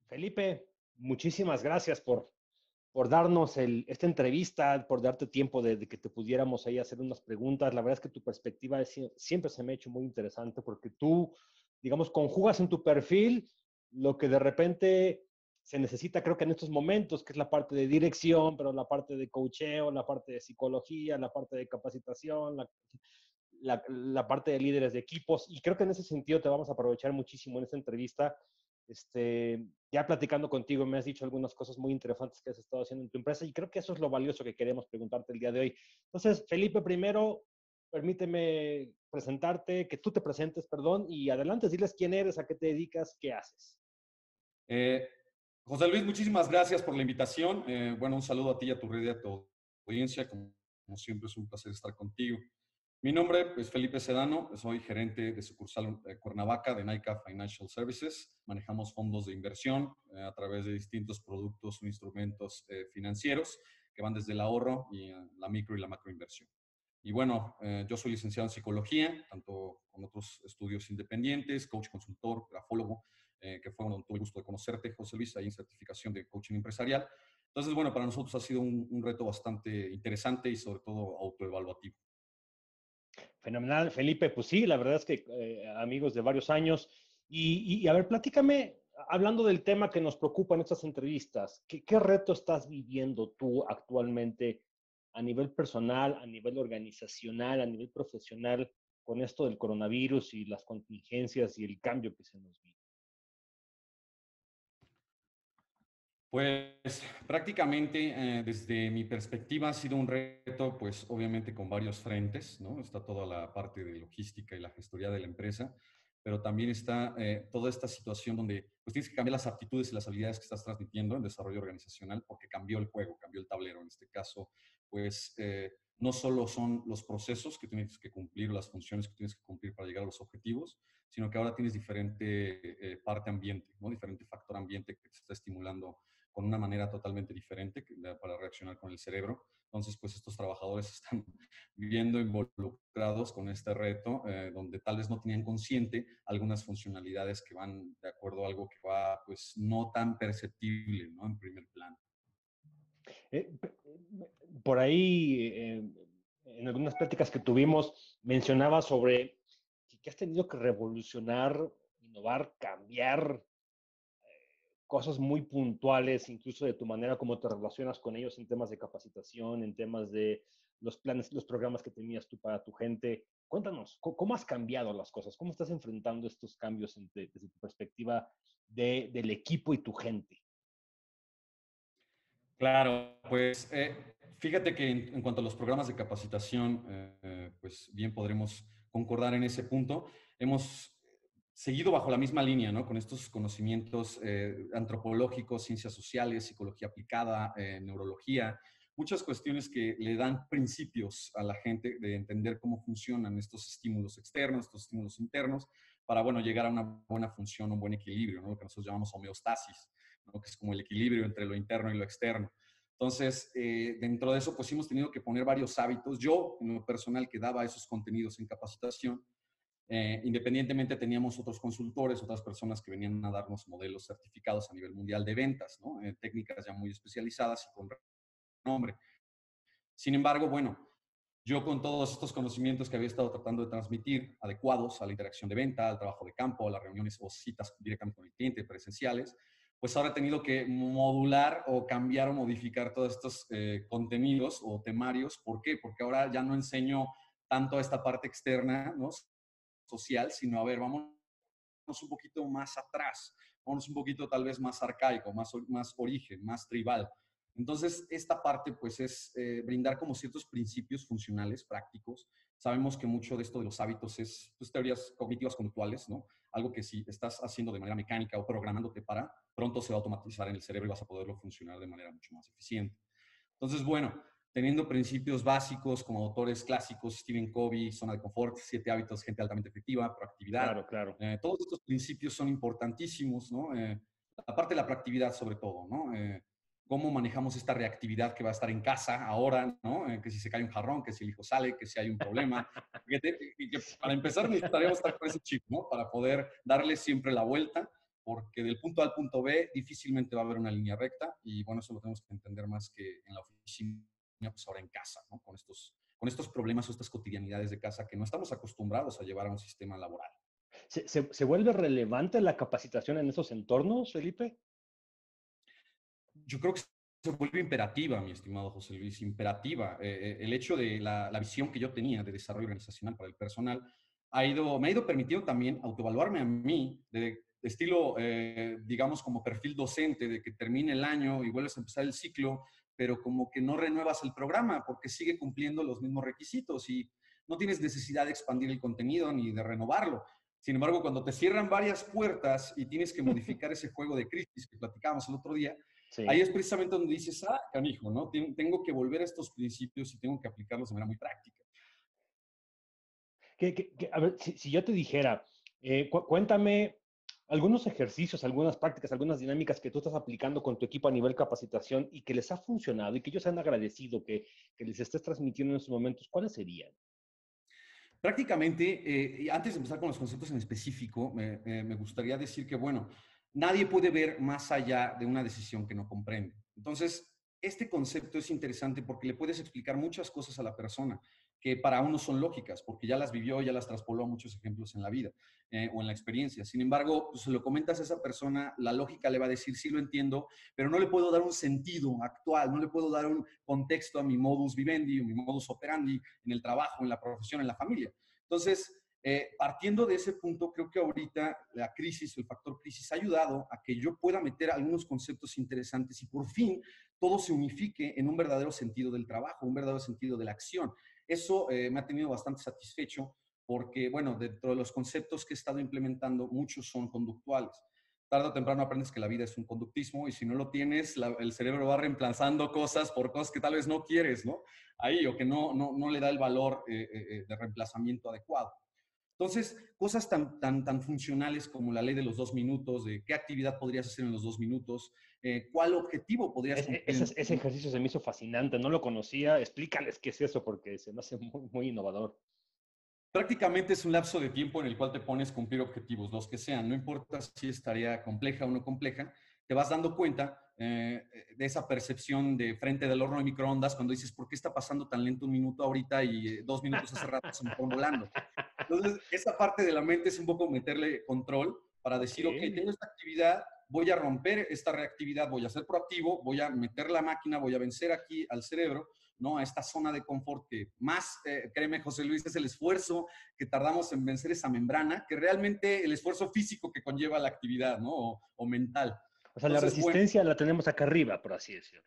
Felipe, muchísimas gracias por darnos esta entrevista, por darte tiempo de que te pudiéramos ahí hacer unas preguntas. La verdad es que tu perspectiva siempre se me ha hecho muy interesante porque tú, digamos, conjugas en tu perfil lo que de repente se necesita, creo que en estos momentos, que es la parte de dirección, pero la parte de coacheo, la parte de psicología, la parte de capacitación, la parte de líderes de equipos. Y creo que en ese sentido te vamos a aprovechar muchísimo en esta entrevista. Ya platicando contigo me has dicho algunas cosas muy interesantes que has estado haciendo en tu empresa y creo que eso es lo valioso que queremos preguntarte el día de hoy. Entonces, Felipe, primero, permíteme presentarte, que tú te presentes, perdón, y adelante, diles quién eres, a qué te dedicas, qué haces. Eh, José Luis, muchísimas gracias por la invitación. Bueno, un saludo a ti y a tu red y a tu audiencia. Como siempre, es un placer estar contigo. Mi nombre es Felipe Sedano, soy gerente de sucursal Cuernavaca de NICA Financial Services. Manejamos fondos de inversión a través de distintos productos o instrumentos financieros que van desde el ahorro y la micro y la macroinversión. Y bueno, yo soy licenciado en psicología, tanto con otros estudios independientes, coach consultor, grafólogo, que fue donde tuve el gusto de conocerte, José Luis, ahí en certificación de coaching empresarial. Entonces, bueno, para nosotros ha sido un reto bastante interesante y sobre todo autoevaluativo. Fenomenal, Felipe, pues sí, la verdad es que amigos de varios años. A ver, platícame, hablando del tema que nos preocupa en estas entrevistas, ¿qué reto estás viviendo tú actualmente a nivel personal, a nivel organizacional, a nivel profesional con esto del coronavirus y las contingencias y el cambio que se nos vive? Pues prácticamente desde mi perspectiva ha sido un reto, pues obviamente con varios frentes, ¿no? Está toda la parte de logística y la gestoría de la empresa, pero también está toda esta situación donde pues tienes que cambiar las aptitudes y las habilidades que estás transmitiendo en desarrollo organizacional porque cambió el juego, cambió el tablero. En este caso, pues no solo son los procesos que tienes que cumplir, las funciones que tienes que cumplir para llegar a los objetivos, sino que ahora tienes diferente parte ambiente, ¿no? Diferente factor ambiente que te está estimulando con una manera totalmente diferente para reaccionar con el cerebro. Entonces, pues estos trabajadores están viviendo involucrados con este reto, donde tal vez no tenían consciente algunas funcionalidades que van de acuerdo a algo que va, pues, no tan perceptible, ¿no? En primer plano. Eh, por ahí, en algunas pláticas que tuvimos, mencionaba sobre que has tenido que revolucionar, innovar, cambiar cosas muy puntuales, incluso de tu manera como te relacionas con ellos en temas de capacitación, en temas de los planes, los programas que tenías tú para tu gente. Cuéntanos, ¿cómo has cambiado las cosas? ¿Cómo estás enfrentando estos cambios desde tu perspectiva del equipo y tu gente? Claro, pues fíjate que en cuanto a los programas de capacitación, pues bien podremos concordar en ese punto. Hemos seguido bajo la misma línea, ¿no? Con estos conocimientos antropológicos, ciencias sociales, psicología aplicada, neurología, muchas cuestiones que le dan principios a la gente de entender cómo funcionan estos estímulos externos, estos estímulos internos, para, bueno, llegar a una buena función, un buen equilibrio, ¿no? Lo que nosotros llamamos homeostasis, ¿no? Que es como el equilibrio entre lo interno y lo externo. Entonces, dentro de eso, pues hemos tenido que poner varios hábitos. Yo, en lo personal, que daba esos contenidos en capacitación, independientemente teníamos otros consultores, otras personas que venían a darnos modelos certificados a nivel mundial de ventas, ¿no? Técnicas ya muy especializadas y con nombre. Sin embargo, bueno, yo con todos estos conocimientos que había estado tratando de transmitir, adecuados a la interacción de venta, al trabajo de campo, a las reuniones o citas directamente con el cliente, presenciales, pues ahora he tenido que modular o cambiar o modificar todos estos contenidos o temarios. ¿Por qué? Porque ahora ya no enseño tanto a esta parte externa, ¿no? Social, sino a ver, vámonos un poquito más atrás, vámonos un poquito tal vez más arcaico, más origen, más tribal. Entonces, esta parte pues es brindar como ciertos principios funcionales, prácticos. Sabemos que mucho de esto de los hábitos es pues, teorías cognitivas conductuales, ¿no? Algo que si estás haciendo de manera mecánica o programándote para, pronto se va a automatizar en el cerebro y vas a poderlo funcionar de manera mucho más eficiente. Entonces, bueno, teniendo principios básicos como autores clásicos, Stephen Covey, zona de confort, 7 hábitos, gente altamente efectiva, proactividad. Claro, claro. Todos estos principios son importantísimos, ¿no? La parte de la proactividad sobre todo, ¿no? Cómo manejamos esta reactividad que va a estar en casa ahora, ¿no? Que si se cae un jarrón, que si el hijo sale, que si hay un problema. Que para empezar necesitaríamos estar con ese chip, ¿no? Para poder darle siempre la vuelta porque del punto A al punto B difícilmente va a haber una línea recta y bueno, eso lo tenemos que entender más que en la oficina, pues ahora en casa, ¿no? Con estos problemas o estas cotidianidades de casa que no estamos acostumbrados a llevar a un sistema laboral. ¿Se vuelve relevante la capacitación en esos entornos, Felipe? Yo creo que se vuelve imperativa, mi estimado José Luis, imperativa. El hecho de la visión que yo tenía de desarrollo organizacional para el personal me ha ido permitiendo también autoevaluarme a mí de estilo, digamos, como perfil docente, de que termine el año y vuelves a empezar el ciclo, pero como que no renuevas el programa porque sigue cumpliendo los mismos requisitos y no tienes necesidad de expandir el contenido ni de renovarlo. Sin embargo, cuando te cierran varias puertas y tienes que modificar ese juego de crisis que platicábamos el otro día, ahí Sí. es precisamente donde dices, ah, canijo, ¿no? Tengo que volver a estos principios y tengo que aplicarlos de manera muy práctica. A ver, si yo te dijera, cuéntame algunos ejercicios, algunas prácticas, algunas dinámicas que tú estás aplicando con tu equipo a nivel capacitación y que les ha funcionado y que ellos han agradecido que les estés transmitiendo en estos momentos, ¿cuáles serían? Prácticamente, y antes de empezar con los conceptos en específico, me gustaría decir que, bueno, nadie puede ver más allá de una decisión que no comprende. Entonces, este concepto es interesante porque le puedes explicar muchas cosas a la persona que para uno son lógicas, porque ya las vivió, ya las traspoló a muchos ejemplos en la vida o en la experiencia. Sin embargo, pues, se lo comentas a esa persona, la lógica le va a decir, sí lo entiendo, pero no le puedo dar un sentido actual, no le puedo dar un contexto a mi modus vivendi o mi modus operandi en el trabajo, en la profesión, en la familia. Entonces, partiendo de ese punto, creo que ahorita la crisis, el factor crisis, ha ayudado a que yo pueda meter algunos conceptos interesantes y por fin todo se unifique en un verdadero sentido del trabajo, un verdadero sentido de la acción. Eso me ha tenido bastante satisfecho porque, bueno, dentro de los conceptos que he estado implementando, muchos son conductuales. Tarde o temprano aprendes que la vida es un conductismo y si no lo tienes, el cerebro va reemplazando cosas por cosas que tal vez no quieres, ¿no? Ahí o que no le da el valor de reemplazamiento adecuado. Entonces, cosas tan funcionales como la ley de los 2 minutos, de qué actividad podrías hacer en los 2 minutos, cuál objetivo podrías cumplir en los Ese 2 minutos. ejercicio se me hizo fascinante, no lo conocía. Explícales qué es eso porque se me hace muy, muy innovador. Prácticamente es un lapso de tiempo en el cual te pones cumplir objetivos, los que sean, no importa si es tarea compleja o no compleja, te vas dando cuenta de esa percepción de frente del horno de microondas cuando dices, ¿por qué está pasando tan lento un minuto ahorita y 2 minutos hace rato se me fueron volando? Entonces, esa parte de la mente es un poco meterle control para Ok. decir, ok, tengo esta actividad, voy a romper esta reactividad, voy a ser proactivo, voy a meter la máquina, voy a vencer aquí al cerebro, ¿no? A esta zona de confort que más, créeme, José Luis, es el esfuerzo que tardamos en vencer esa membrana, que realmente el esfuerzo físico que conlleva la actividad, ¿no? O mental. O sea, la Entonces, bueno, resistencia la tenemos acá arriba, por así decirlo.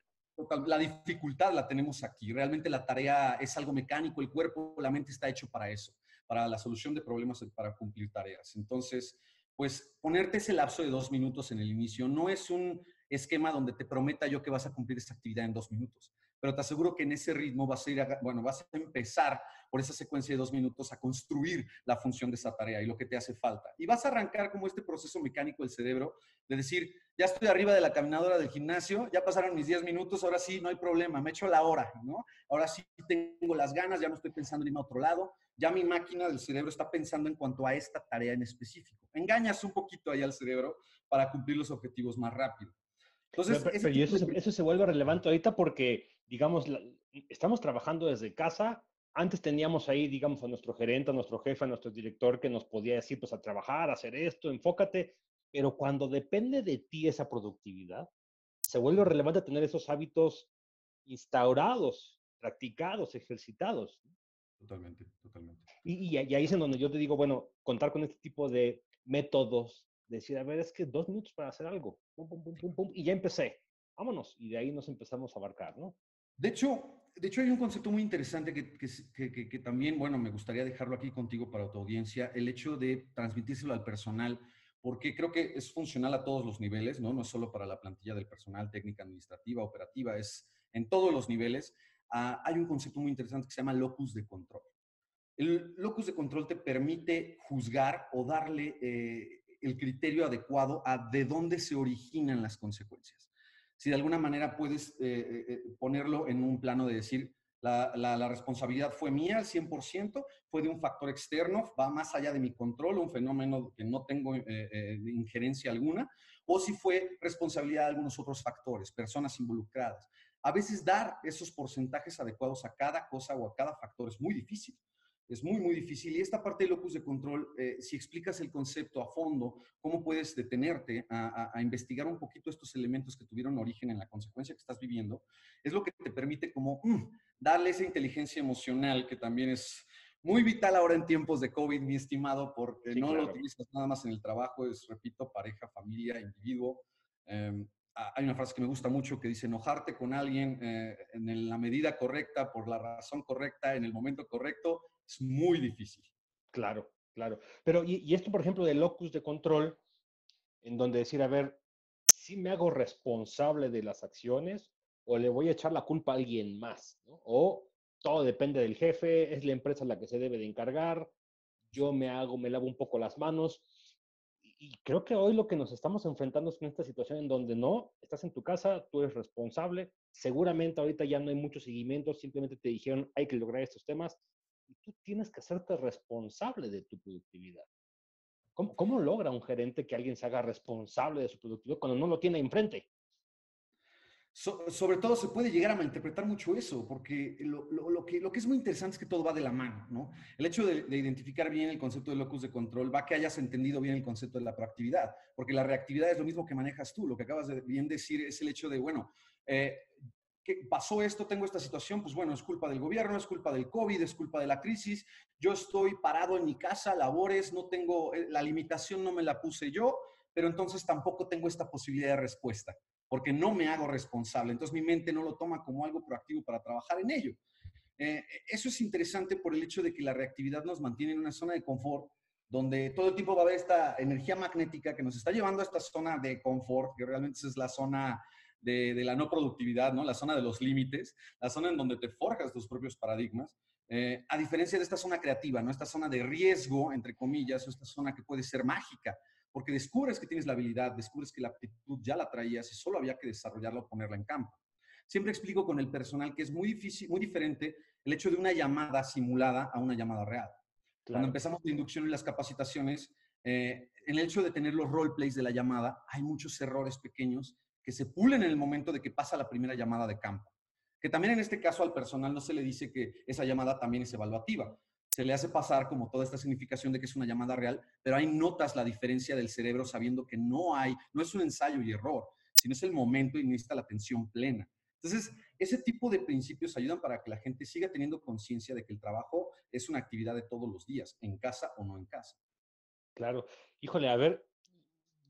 la dificultad la tenemos aquí. Realmente la tarea es algo mecánico, el cuerpo, la mente está hecho para eso, para la solución de problemas, para cumplir tareas. Entonces, pues ponerte ese lapso de 2 minutos en el inicio no es un esquema donde te prometa yo que vas a cumplir esta actividad en 2 minutos, pero te aseguro que en ese ritmo vas a ir, bueno, vas a empezar por esa secuencia de 2 minutos a construir la función de esa tarea y lo que te hace falta. Y vas a arrancar como este proceso mecánico del cerebro de decir, ya estoy arriba de la caminadora del gimnasio, ya pasaron mis 10 minutos, ahora sí, no hay problema, me echo la hora, ¿no? Ahora sí tengo las ganas, ya no estoy pensando en irme a otro lado, ya mi máquina del cerebro está pensando en cuanto a esta tarea en específico. Engañas un poquito ahí al cerebro para cumplir los objetivos más rápido. Entonces, ese Y tipo de... eso se vuelve relevante ahorita porque, digamos, estamos trabajando desde casa. Antes teníamos ahí, digamos, a nuestro gerente, a nuestro jefe, a nuestro director que nos podía decir, pues a trabajar, a hacer esto, enfócate. Pero cuando depende de ti esa productividad, se vuelve relevante tener esos hábitos instaurados, practicados, ejercitados. Totalmente, totalmente. Y ahí es en donde yo te digo, bueno, contar con este tipo de métodos, decir, a ver, es que 2 minutos para hacer algo, pum, pum, pum, pum, pum, y ya empecé, vámonos, y de ahí nos empezamos a abarcar, ¿no? De hecho, hay un concepto muy interesante que también, bueno, me gustaría dejarlo aquí contigo para tu audiencia, el hecho de transmitírselo al personal, porque creo que es funcional a todos los niveles, ¿no? No es solo para la plantilla del personal, técnica, administrativa, operativa, es en todos los niveles. Hay un concepto muy interesante que se llama locus de control. El locus de control te permite juzgar o darle el criterio adecuado a de dónde se originan las consecuencias. Si de alguna manera puedes ponerlo en un plano de decir, La responsabilidad fue mía al 100%, fue de un factor externo, va más allá de mi control, un fenómeno que no tengo injerencia alguna, o si fue responsabilidad de algunos otros factores, personas involucradas. A veces dar esos porcentajes adecuados a cada cosa o a cada factor es muy difícil. Es muy, muy difícil. Y esta parte de locus de control, si explicas el concepto a fondo, cómo puedes detenerte a investigar un poquito estos elementos que tuvieron origen en la consecuencia que estás viviendo, es lo que te permite como darle esa inteligencia emocional que también es muy vital ahora en tiempos de COVID, mi estimado, porque Sí, no lo claro. utilizas nada más en el trabajo, es, repito, pareja, familia, individuo. Hay una frase que me gusta mucho que dice, enojarte con alguien en la medida correcta, por la razón correcta, en el momento correcto, es muy difícil. Claro, claro. Pero, y esto, por ejemplo, de locus de control, en donde decir, a ver, si me hago responsable de las acciones o le voy a echar la culpa a alguien más, ¿no? O todo depende del jefe, es la empresa la que se debe de encargar, yo me lavo un poco las manos. Y creo que hoy lo que nos estamos enfrentando es con esta situación en donde no, estás en tu casa, tú eres responsable, seguramente ahorita ya no hay mucho seguimiento, simplemente te dijeron hay que lograr estos temas y tú tienes que hacerte responsable de tu productividad. ¿Cómo logra un gerente que alguien se haga responsable de su productividad cuando no lo tiene enfrente? Sobre todo se puede llegar a malinterpretar mucho eso, porque lo que es muy interesante es que todo va de la mano, ¿no? El hecho de identificar bien el concepto de locus de control va a que hayas entendido bien el concepto de la proactividad, porque la reactividad es lo mismo que manejas tú. Lo que acabas de bien decir es el hecho de, bueno, ¿qué pasó esto? Tengo esta situación, pues bueno, es culpa del gobierno, es culpa del COVID, es culpa de la crisis. Yo estoy parado en mi casa, labores, no tengo, la limitación no me la puse yo, pero entonces tampoco tengo esta posibilidad de respuesta porque no me hago responsable. Entonces mi mente no lo toma como algo proactivo para trabajar en ello. Eso es interesante por el hecho de que la reactividad nos mantiene en una zona de confort donde todo el tiempo va a haber esta energía magnética que nos está llevando a esta zona de confort, que realmente es la zona de la no productividad, ¿no? La zona de los límites, la zona en donde te forjas tus propios paradigmas, a diferencia de esta zona creativa, ¿no? Esta zona de riesgo, entre comillas, o esta zona que puede ser mágica, porque descubres que tienes la habilidad, descubres que la aptitud ya la traías y solo había que desarrollarla o ponerla en campo. Siempre explico con el personal que es muy difícil, muy diferente el hecho de una llamada simulada a una llamada real. Cuando Claro, empezamos la inducción y las capacitaciones, en el hecho de tener los roleplays de la llamada, hay muchos errores pequeños que se pulen en el momento de que pasa la primera llamada de campo. Que también en este caso al personal no se le dice que esa llamada también es evaluativa. Se le hace pasar como toda esta significación de que es una llamada real, pero ahí notas la diferencia del cerebro sabiendo que no es un ensayo y error, sino es el momento y necesita la atención plena. Entonces, ese tipo de principios ayudan para que la gente siga teniendo conciencia de que el trabajo es una actividad de todos los días, en casa o no en casa. claro. Híjole, a ver,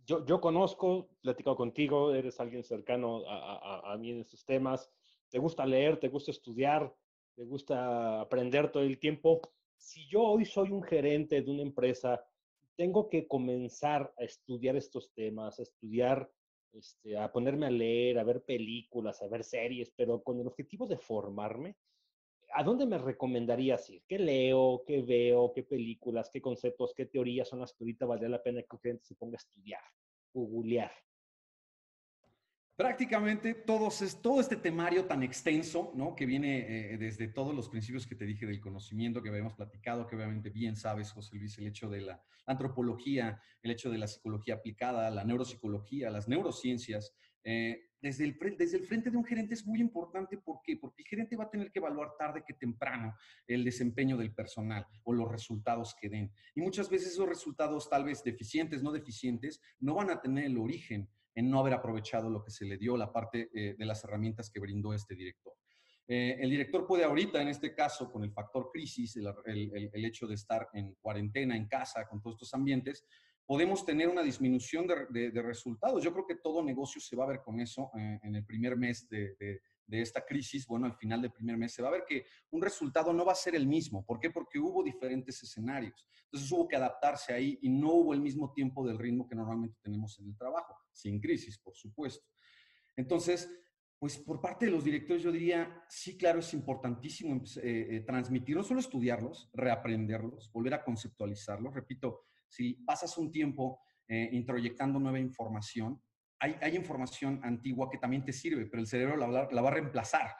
yo conozco, he platicado contigo, eres alguien cercano a mí en estos temas, te gusta leer, te gusta estudiar, te gusta aprender todo el tiempo. Si yo hoy soy un gerente de una empresa, tengo que comenzar a estudiar estos temas, a estudiar, a ponerme a leer, a ver películas, a ver series, pero con el objetivo de formarme. ¿A dónde me recomendarías ir? ¿Qué leo? ¿Qué veo? ¿Qué películas? ¿Qué conceptos? ¿Qué teorías son las que ahorita valdría la pena que un cliente se ponga a estudiar, googlear? Prácticamente todo este temario tan extenso, ¿no? Que viene desde todos los principios que te dije del conocimiento que habíamos platicado, que obviamente bien sabes, José Luis, el hecho de la antropología, el hecho de la psicología aplicada, la neuropsicología, las neurociencias. Desde el frente de un gerente es muy importante. ¿Por qué? Porque el gerente va a tener que evaluar tarde que temprano el desempeño del personal o los resultados que den. Y muchas veces esos resultados, tal vez deficientes, no deficientes, no van a tener el origen en no haber aprovechado lo que se le dio, la parte de las herramientas que brindó este director. El director puede ahorita, en este caso, con el factor crisis, el hecho de estar en cuarentena, en casa, con todos estos ambientes, podemos tener una disminución de resultados. Yo creo que todo negocio se va a ver con eso en el primer mes de esta crisis. Bueno, al final del primer mes se va a ver que un resultado no va a ser el mismo. ¿Por qué? Porque hubo diferentes escenarios. Entonces hubo que adaptarse ahí y no hubo el mismo tiempo del ritmo que normalmente tenemos en el trabajo, sin crisis, por supuesto. Entonces, pues por parte de los directores yo diría, sí, claro, es importantísimo transmitir, no solo estudiarlos, reaprenderlos, volver a conceptualizarlos. Repito, si pasas un tiempo introyectando nueva información, hay información antigua que también te sirve, pero el cerebro la va a reemplazar.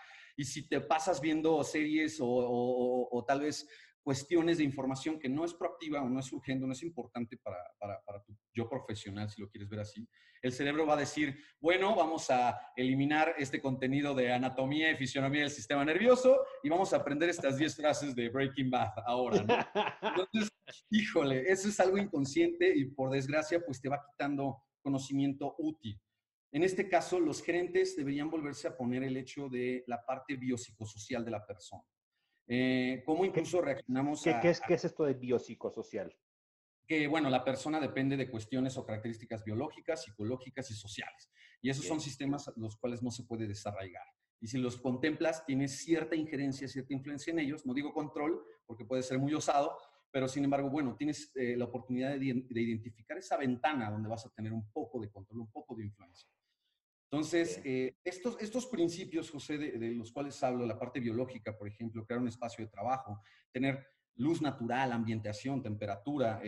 Y si te pasas viendo series o tal vez cuestiones de información que no es proactiva o no es urgente, no es importante para tu yo profesional, si lo quieres ver así, el cerebro va a decir, bueno, vamos a eliminar este contenido de anatomía y fisionomía del sistema nervioso y vamos a aprender estas 10 frases de Breaking Bad ahora, ¿no? Entonces, híjole, eso es algo inconsciente y por desgracia, pues te va quitando conocimiento útil. En este caso, los gerentes deberían volverse a poner el hecho de la parte biopsicosocial de la persona. Cómo ¿Qué, incluso reaccionamos qué es esto de biopsicosocial? que, bueno, la persona depende de cuestiones o características biológicas, psicológicas y sociales. Y esos son Bien. sistemas los cuales no se puede desarraigar. Y si los contemplas, tienes cierta injerencia, cierta influencia en ellos. No digo control, porque puede ser muy osado, pero sin embargo, bueno, tienes la oportunidad de identificar esa ventana donde vas a tener un poco de control, un poco de influencia. Entonces, Bien. estos principios, José, de los cuales hablo, la parte biológica, por ejemplo, crear un espacio de trabajo, tener luz natural, ambientación, temperatura,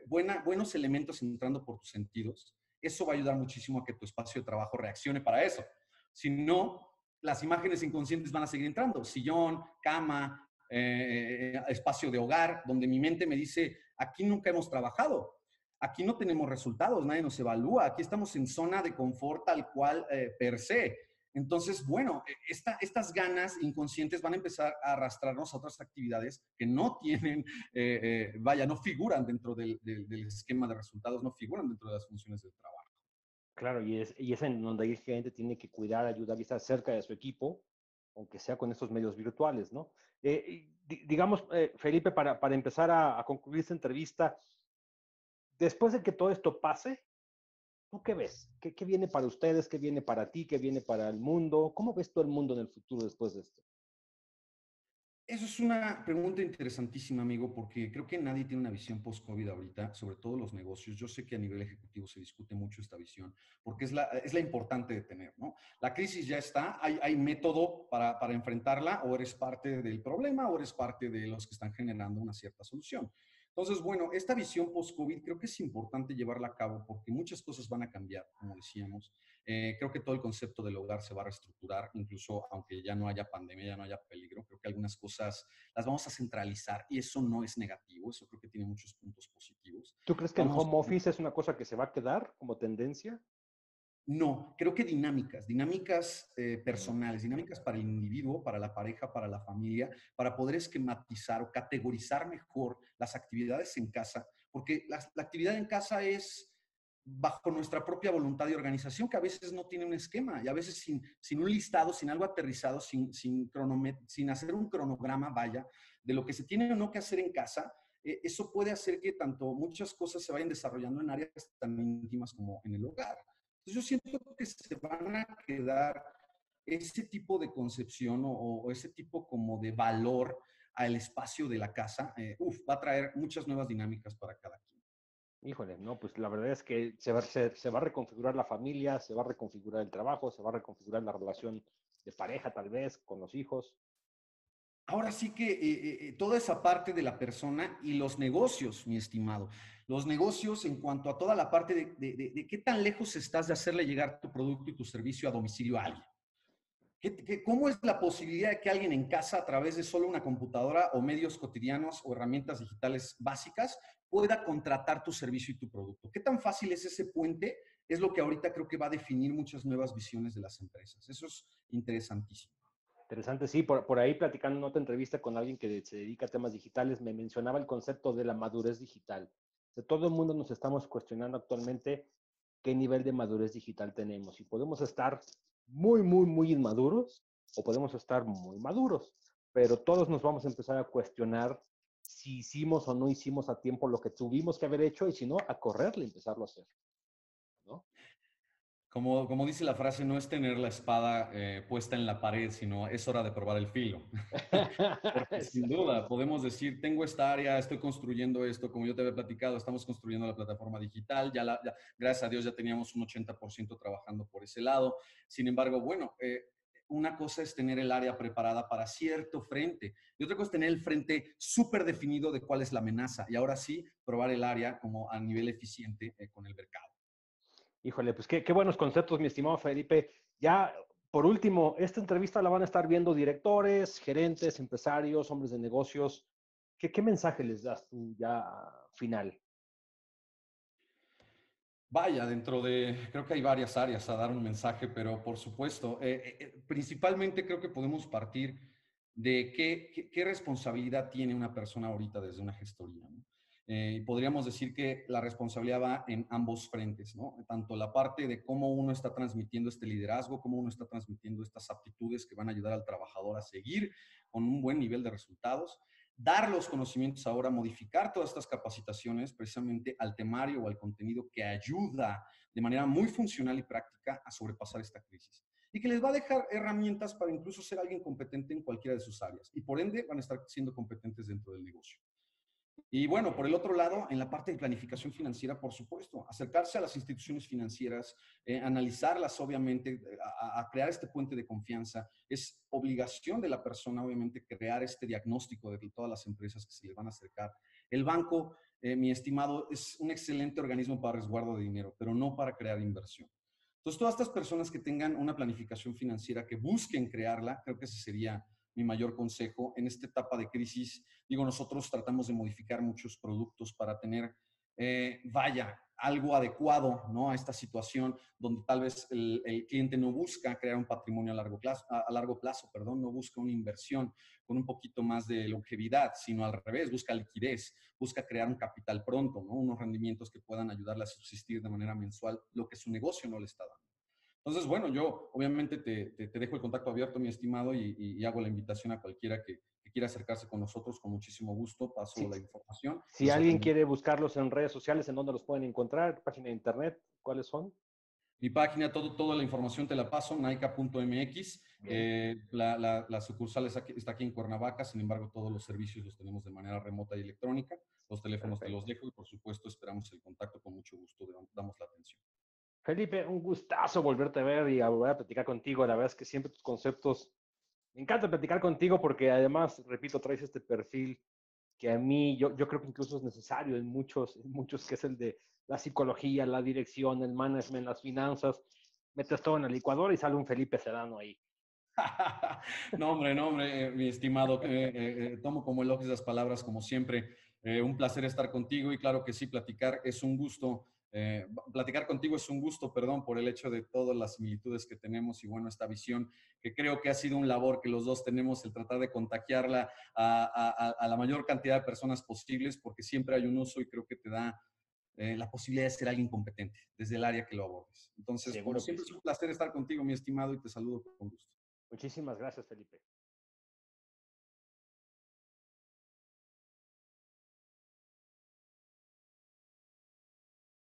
buenos elementos entrando por tus sentidos, eso va a ayudar muchísimo a que tu espacio de trabajo reaccione para eso. Si no, las imágenes inconscientes van a seguir entrando. Sillón, cama, espacio de hogar, donde mi mente me dice, aquí nunca hemos trabajado. Aquí no tenemos resultados, nadie nos evalúa, aquí estamos en zona de confort tal cual per se. Entonces, bueno, estas ganas inconscientes van a empezar a arrastrarnos a otras actividades que no tienen, vaya, no figuran dentro del esquema de resultados, no figuran dentro de las funciones del trabajo. Claro, y es en donde el gente tiene que cuidar, ayudar y estar cerca de su equipo, aunque sea con estos medios virtuales, ¿no? Digamos, Felipe, para empezar a concluir esta entrevista, después de que todo esto pase, ¿tú qué ves? ¿Qué viene para ustedes? ¿Qué viene para ti? ¿Qué viene para el mundo? ¿Cómo ves tú el mundo en el futuro después de esto? Eso es una pregunta interesantísima, amigo, porque creo que nadie tiene una visión post-COVID ahorita, sobre todo los negocios. Yo sé que a nivel ejecutivo se discute mucho esta visión, porque es la importante de tener, ¿no? La crisis ya está, hay método para enfrentarla, o eres parte del problema o eres parte de los que están generando una cierta solución. Entonces, bueno, esta visión post-COVID creo que es importante llevarla a cabo porque muchas cosas van a cambiar, como decíamos. Creo que todo el concepto del hogar se va a reestructurar, incluso aunque ya no haya pandemia, ya no haya peligro. Creo que algunas cosas las vamos a centralizar y eso no es negativo, eso creo que tiene muchos puntos positivos. ¿Tú crees que el Vamos, home office es una cosa que se va a quedar como tendencia? no, creo que dinámicas Mm. personales, dinámicas para el individuo, para la pareja, para la familia, para poder esquematizar o categorizar mejor las actividades en casa, porque la actividad en casa es bajo nuestra propia voluntad y organización, que a veces no tiene un esquema y a veces sin un listado, sin algo aterrizado, sin hacer un cronograma, vaya, de lo que se tiene o no que hacer en casa. Eso puede hacer que tanto muchas cosas se vayan desarrollando en áreas tan íntimas como en el hogar. Entonces yo siento que se van a quedar ese tipo de concepción o ese tipo como de valor al espacio de la casa, va a traer muchas nuevas dinámicas para cada quien. Híjole, no, pues la verdad es que se va a reconfigurar la familia, se va a reconfigurar el trabajo, se va a reconfigurar la relación de pareja tal vez con los hijos. Ahora sí que toda esa parte de la persona y los negocios, mi estimado. Los negocios en cuanto a toda la parte de qué tan lejos estás de hacerle llegar tu producto y tu servicio a domicilio a alguien. ¿Cómo es la posibilidad de que alguien en casa, a través de solo una computadora o medios cotidianos o herramientas digitales básicas, pueda contratar tu servicio y tu producto? ¿Qué tan fácil es ese puente? Es lo que ahorita creo que va a definir muchas nuevas visiones de las empresas. Eso es interesantísimo. Interesante, sí, por ahí platicando en otra entrevista con alguien que se dedica a temas digitales, me mencionaba el concepto de la madurez digital. De todo el mundo nos estamos cuestionando actualmente qué nivel de madurez digital tenemos. Y podemos estar muy inmaduros o podemos estar muy maduros, pero todos nos vamos a empezar a cuestionar si hicimos o no hicimos a tiempo lo que tuvimos que haber hecho y si no, a correrle y empezarlo a hacer, ¿no? Como dice la frase, no es tener la espada puesta en la pared, sino es hora de probar el filo. Porque sin Exacto. duda podemos decir, tengo esta área, estoy construyendo esto, como yo te había platicado, estamos construyendo la plataforma digital, gracias a Dios ya teníamos un 80% trabajando por ese lado. Sin embargo, bueno, una cosa es tener el área preparada para cierto frente y otra cosa es tener el frente súper definido de cuál es la amenaza y ahora sí probar el área como a nivel eficiente con el mercado. Híjole, pues qué buenos conceptos, mi estimado Felipe. Ya por último, esta entrevista la van a estar viendo directores, gerentes, empresarios, hombres de negocios. ¿Qué mensaje les das tú ya final? Vaya, creo que hay varias áreas a dar un mensaje, pero por supuesto, principalmente creo que podemos partir de qué responsabilidad tiene una persona ahorita desde una gestoría, ¿no? Y podríamos decir que la responsabilidad va en ambos frentes, ¿no? Tanto la parte de cómo uno está transmitiendo este liderazgo, cómo uno está transmitiendo estas aptitudes que van a ayudar al trabajador a seguir con un buen nivel de resultados, dar los conocimientos ahora, modificar todas estas capacitaciones precisamente al temario o al contenido que ayuda de manera muy funcional y práctica a sobrepasar esta crisis y que les va a dejar herramientas para incluso ser alguien competente en cualquiera de sus áreas y por ende van a estar siendo competentes dentro del negocio. Y bueno, por el otro lado, en la parte de planificación financiera, por supuesto, acercarse a las instituciones financieras, analizarlas, obviamente, a crear este puente de confianza. Es obligación de la persona, obviamente, crear este diagnóstico de todas las empresas que se le van a acercar. El banco, mi estimado, es un excelente organismo para resguardo de dinero, pero no para crear inversión. Entonces, todas estas personas que tengan una planificación financiera, que busquen crearla, creo que ese sería mi mayor consejo en esta etapa de crisis. Digo, nosotros tratamos de modificar muchos productos para tener, vaya, algo adecuado, ¿no? A esta situación donde tal vez el cliente no busca crear un patrimonio a largo plazo, perdón, no busca una inversión con un poquito más de longevidad, sino al revés, busca liquidez, busca crear un capital pronto, ¿no? Unos rendimientos que puedan ayudarle a subsistir de manera mensual, lo que su negocio no le está dando. Entonces, bueno, yo obviamente te dejo el contacto abierto, mi estimado, y hago la invitación a cualquiera que quiera acercarse con nosotros, con muchísimo gusto, paso Si, la información y si los alguien atendemos. quiere buscarlos en redes sociales, ¿en dónde los pueden encontrar? Página de internet, ¿cuáles son? Mi página, toda la información te la paso, naica.mx. Bien, La sucursal está aquí en Cuernavaca, sin embargo, todos los servicios los tenemos de manera remota y electrónica. Los teléfonos te los perfecto. dejo y, por supuesto, esperamos el contacto con mucho gusto, damos la atención. Felipe, un gustazo volverte a ver y a volver a platicar contigo. La verdad es que siempre tus conceptos, me encanta platicar contigo porque además, repito, traes este perfil que a mí, yo creo que incluso es necesario en muchos, que es el de la psicología, la dirección, el management, las finanzas. Metes todo en la licuadora y sale un Felipe Sedano ahí. No, hombre, no, hombre, mi estimado, tomo como elogios las palabras como siempre. Un placer estar contigo y claro que sí, platicar es un gusto. Platicar contigo es un gusto, perdón, por el hecho de todas las similitudes que tenemos y bueno, esta visión que creo que ha sido un labor que los dos tenemos, el tratar de contagiarla a la mayor cantidad de personas posibles, porque siempre hay un uso y creo que te da la posibilidad de ser alguien competente desde el área que lo abordes. Entonces, como Seguro que siempre, es sí. un placer estar contigo, mi estimado, y te saludo con gusto. Muchísimas gracias, Felipe.